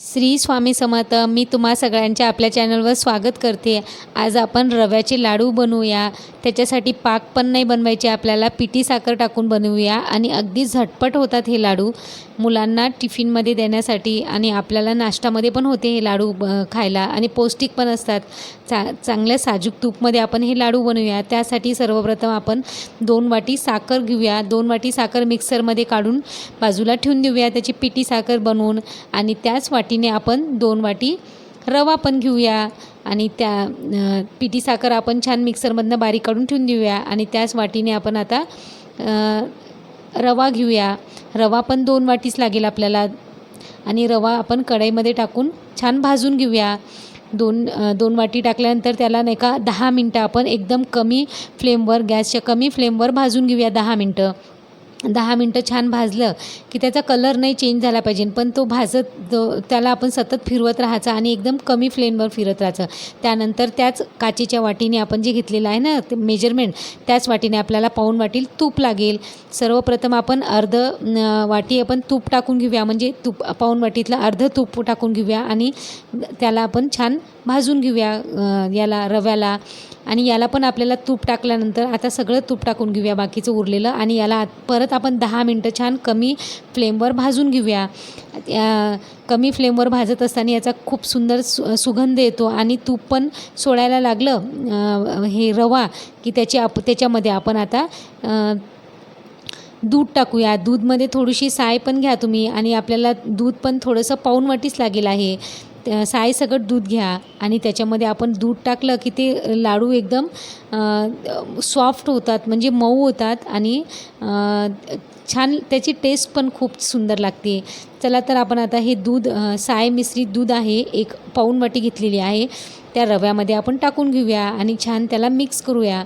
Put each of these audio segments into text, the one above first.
श्री स्वामी समर्थ. मी तुम्हा सगळ्यांच्या आपल्या चॅनलवर स्वागत करते. आज आपण रव्याचे लाडू बनवूया. त्याच्यासाठी पाक पण नाही बनवायचे आपल्याला, पिठी साखर टाकून बनवूया आणि अगदी झटपट होतात हे लाडू. मुलांना टिफिनमध्ये देण्यासाठी आणि आपल्याला नाश्त्यामध्ये पण होते हे लाडू खायला आणि पौष्टिक पण असतात. चांगल्या साजूक तूपमध्ये आपण हे लाडू बनवूया. त्यासाठी सर्वप्रथम आपण 2 वाटी साखर घेऊया. 2 वाटी साखर मिक्सरमध्ये काढून बाजूला ठेवून देऊया, त्याची पिठी साखर बनवून. आणि त्याच वाटीने आपण 2 वाटी रवा पण घेऊया आणि त्या पिठी साखर आपण छान मिक्सरमधनं बारीक काढून ठेवून देऊया. आणि त्याच वाटीने आपण आता रवा घेऊया. रवा पण 2 वाटीच लागेल आपल्याला. आणि रवा आपण कढईमध्ये टाकून छान भाजून घेऊया. 2 वाटी टाकल्यानंतर त्याला नाही का 10 मिनटं आपण एकदम कमी फ्लेमवर, गॅसच्या कमी फ्लेमवर भाजून घेऊया. 10 मिनटं. 10 मिनटं छान भाजलं की त्याचा कलर नाही चेंज झाला पाहिजे, पण तो त्याला आपण सतत फिरवत राहायचं आणि एकदम कमी फ्लेमवर फिरत राहायचं. त्यानंतर त्याच काचेच्या वाटीने आपण जे घेतलेलं आहे ना ते मेजरमेंट, त्याच वाटीने आपल्याला पाऊण वाटी तूप लागेल. सर्वप्रथम आपण वाटी आपण तूप टाकून घेऊया, म्हणजे पाऊण वाटीतलं अर्धं तूप टाकून घेऊया आणि त्याला आपण छान भाजून घेऊया याला रव्याला. आणि याला पण आपल्याला तूप टाकल्यानंतर आता सगळं तूप टाकून घेऊया बाकीचं उरलेलं, आणि याला परत आपण 10 मिनटं छान कमी फ्लेमवर भाजून घेऊया. कमी फ्लेमवर भाजत असताना याचा खूप सुंदर सुगंध येतो आणि तूप पण सोडायला लागलं हे रवा की त्याच्यामध्ये आपण आता दूध टाकूया. दूधमध्ये थोडीशी साय पण घ्या तुम्ही, आणि आपल्याला दूध पण थोडंसं पाऊण वाटीच लागेल आहे. साय सगळं दूध घ्या आणि त्याच्यामध्ये आपण दूध टाकलं की ते लाडू एकदम सॉफ्ट होतात, म्हणजे मऊ होतात आणि छान त्याची टेस्ट पण खूप सुंदर लागते. चला तर आपण आता हे दूध, साय मिश्रित दूध आहे, 1 पाऊण वाटी घेतलेली आहे, त्या रव्यामध्ये आपण टाकून घेऊया आणि छान त्याला मिक्स करूया.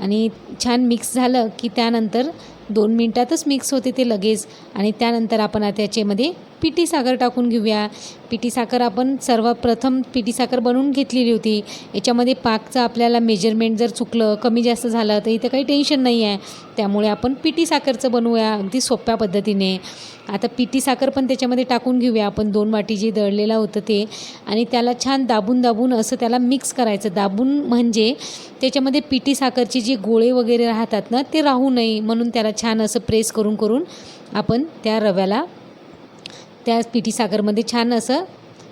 आणि छान मिक्स झालं की त्यानंतर 2 मिनटातच मिक्स होते ते लगेच. आणि त्यानंतर आपण त्याच्यामध्ये पिठी साखर टाकून घेऊया. पिठी साखर आपण सर्वप्रथम पिठी साखर बनवून घेतलेली होती. याच्यामध्ये पाकचं आपल्याला मेजरमेंट जर चुकलं, कमी जास्त झालं तर इथं काही टेन्शन नाही आहे. त्यामुळे आपण पिठी साखरचं बनवूया अगदी सोप्या पद्धतीने. आता पिठी साखर पण त्याच्यामध्ये टाकून घेऊया आपण, 2 वाटी जे दळलेलं होतं ते. आणि त्याला छान दाबून असं त्याला मिक्स करायचं. दाबून म्हणजे त्याच्यामध्ये पिठी साखरचे जे गोळे वगैरे राहतात ना ते राहू नये, म्हणून त्याला छान असं प्रेस करून आपण त्या रव्याला त्या पिठी साखरमध्ये छान असं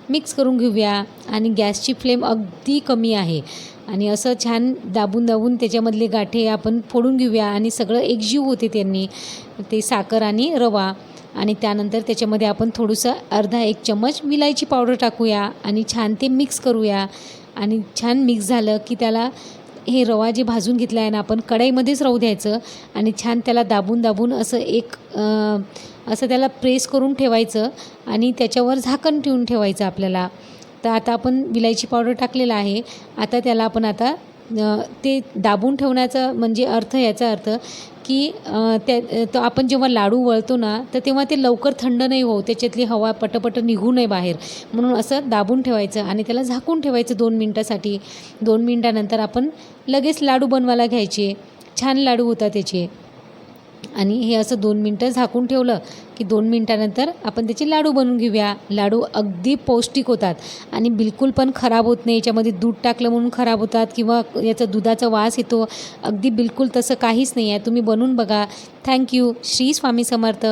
मिक्स करून घेऊया. आणि गॅसची फ्लेम अगदी कमी आहे आणि असं छान दाबून त्याच्यामधले गाठे आपण फोडून घेऊया आणि सगळं एकजीव होते त्यांनी, ते साखर आणि रवा. आणि त्यानंतर त्याच्यामध्ये आपण थोडंसं अर्धा 1 चम्मच विलायची पावडर टाकूया आणि छान ते मिक्स करूया. आणि छान मिक्स झालं की त्याला हे रवा जे भाजून घेतला आहे ना आपण, कढईमध्येच राहू द्यायचं आणि छान त्याला दाबून असं असं त्याला प्रेस करून ठेवायचं आणि त्याच्यावर झाकण ठेवून ठेवायचं आपल्याला. तर आता आपण विलायची पावडर टाकलेला आहे. आता त्याला आपण ते दाबून ठेवण्याचा म्हणजे याचा अर्थ की तो आपण जेव्हा लाडू वळतो ना तर तेव्हा ते लवकर थंड नाही हो, त्याच्यातली हवा पटपट निघू नये बाहेर, म्हणून असं दाबून ठेवायचं आणि त्याला झाकून ठेवायचं 2 मिनटासाठी. 2 मिनटानंतर आपण लगेच लाडू बनवायला घ्यायचे. छान लाडू होतात त्याचे. आणि हे असं 2 मिनटं झाकून ठेवलं की 2 मिनटानंतर आपण त्याचे लाडू बनवून घेऊया. लाडू अगदी पौष्टिक होतात आणि बिलकुल पण खराब होत नाही. याच्यामध्ये दूध टाकलं म्हणून खराब होतात किंवा याचा दुधाचा वास येतो, अगदी बिलकुल तसं काहीच नाही आहे. तुम्ही बनवून बघा. थँक्यू. श्री स्वामी समर्थ.